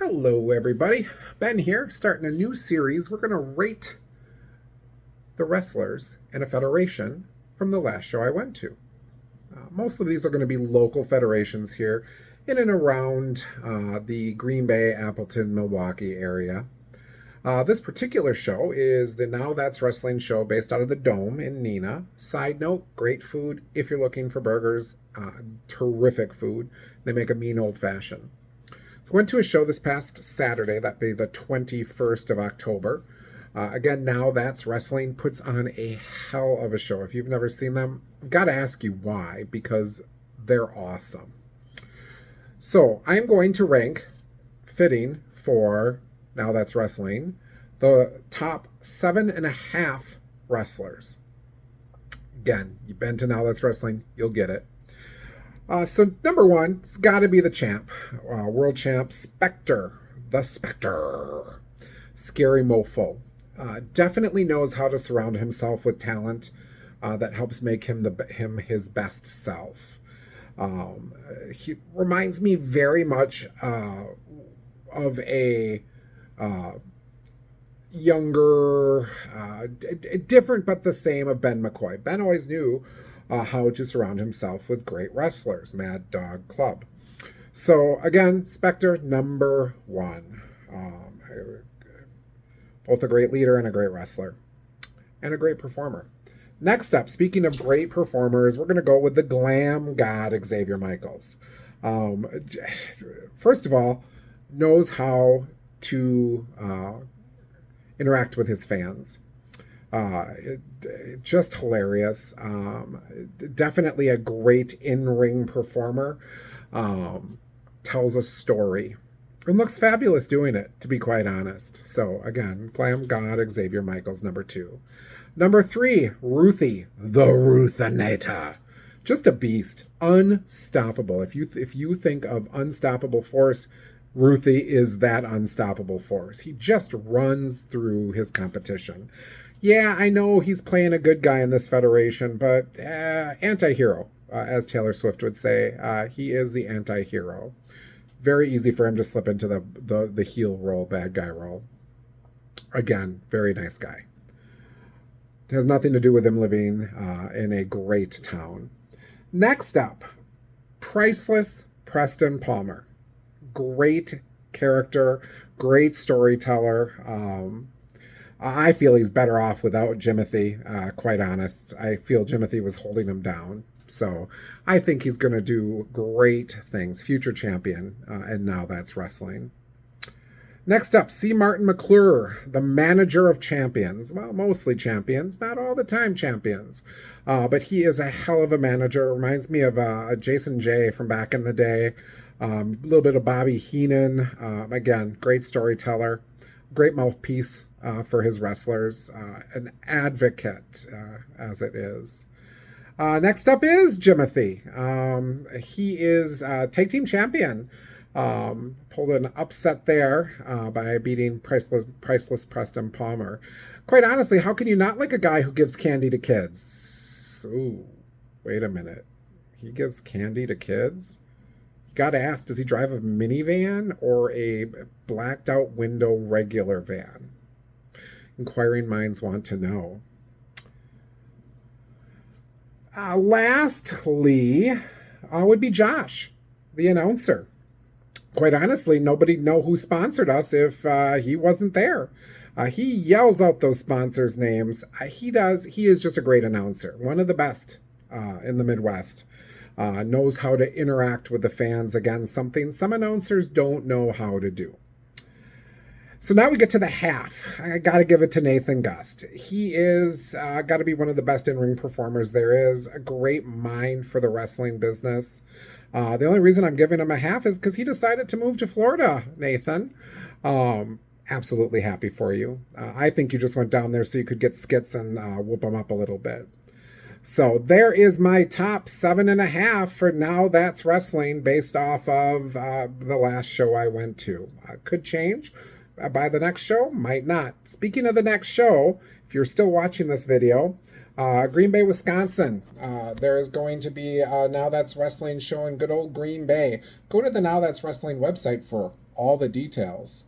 Hello, everybody. Ben here, starting a new series. We're going to rate the wrestlers in a federation from the last show I went to. Most of these are going to be local federations here in and around the Green Bay, Appleton, Milwaukee area. This particular show is the Now That's Wrestling show based out of the Dome in Neenah. Side note, great food if you're looking for burgers. Terrific food. They make a mean old fashioned. So went to a show this past Saturday, that'd be the 21st of October. Again, Now That's Wrestling puts on a hell of a show. If you've never seen them, I've got to ask you why, because they're awesome. So I'm going to rank, fitting for Now That's Wrestling, the top 7.5 wrestlers. Again, you've been to Now That's Wrestling, you'll get it. So number one, it's got to be the champ, world champ, Spectre, the Spectre, Scary Mofo. Definitely knows how to surround himself with talent that helps make him his best self. He reminds me very much of a younger, different but the same of Ben McCoy. Ben always knew how to surround himself with great wrestlers, Mad Dog Club. So again, Spectre, number one. Both a great leader and a great wrestler. And a great performer. Next up, speaking of great performers, we're going to go with the glam god, Xavier Michaels. First of all, knows how to interact with his fans. Just hilarious. Definitely a great in-ring performer. Tells a story. And looks fabulous doing it, to be quite honest. So, again, Glam God Xavier Michaels, number two. Number three, Ruthie, the Ruthinator. Just a beast. Unstoppable. If you think of unstoppable force, Ruthie is that unstoppable force. He just runs through his competition. Yeah, I know he's playing a good guy in this federation, but anti-hero, as Taylor Swift would say. He is the anti-hero. Very easy for him to slip into the heel role, bad guy role. Again, very nice guy. It has nothing to do with him living in a great town. Next up, priceless Preston Palmer. Great character, great storyteller. I feel he's better off without Jimothy, quite honest. I feel Jimothy was holding him down. So I think he's going to do great things. Future champion, and Now That's Wrestling. Next up, C. Martin McClure, the manager of champions. Well, mostly champions, not all the time champions. But he is a hell of a manager. Reminds me of Jason J from back in the day. A little bit of Bobby Heenan. Again, great storyteller. Great mouthpiece for his wrestlers. An advocate, as it is. Next up is Jimothy. He is tag team champion. Pulled an upset there by beating Priceless Preston Palmer. Quite honestly, how can you not like a guy who gives candy to kids? Ooh, wait a minute. He gives candy to kids? You gotta ask, does he drive a minivan or a blacked out window regular van? Inquiring minds want to know. Lastly, would be Josh, the announcer. Quite honestly, nobody'd know who sponsored us if he wasn't there. He yells out those sponsors' names. He does. He is just a great announcer. One of the best in the Midwest. Knows how to interact with the fans. Again, something some announcers don't know how to do. So now we get to the half. I got to give it to Nathan Gust. He is got to be one of the best in-ring performers there is. A great mind for the wrestling business. The only reason I'm giving him a half is because he decided to move to Florida, Nathan. Absolutely happy for you. I think you just went down there so you could get skits and whoop them up a little bit. So there is my top 7.5 for Now That's Wrestling based off of the last show I went to. Could change by the next show, might not. Speaking of the next show, if you're still watching this video, Green Bay, Wisconsin. There is going to be a Now That's Wrestling show in good old Green Bay. Go to the Now That's Wrestling website for all the details.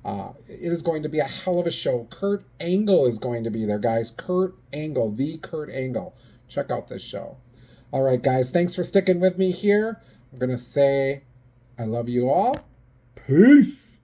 It is going to be a hell of a show. Kurt Angle is going to be there, guys. Kurt Angle, the Kurt Angle. Check out this show. All right, guys, thanks for sticking with me here. I'm going to say I love you all. Peace.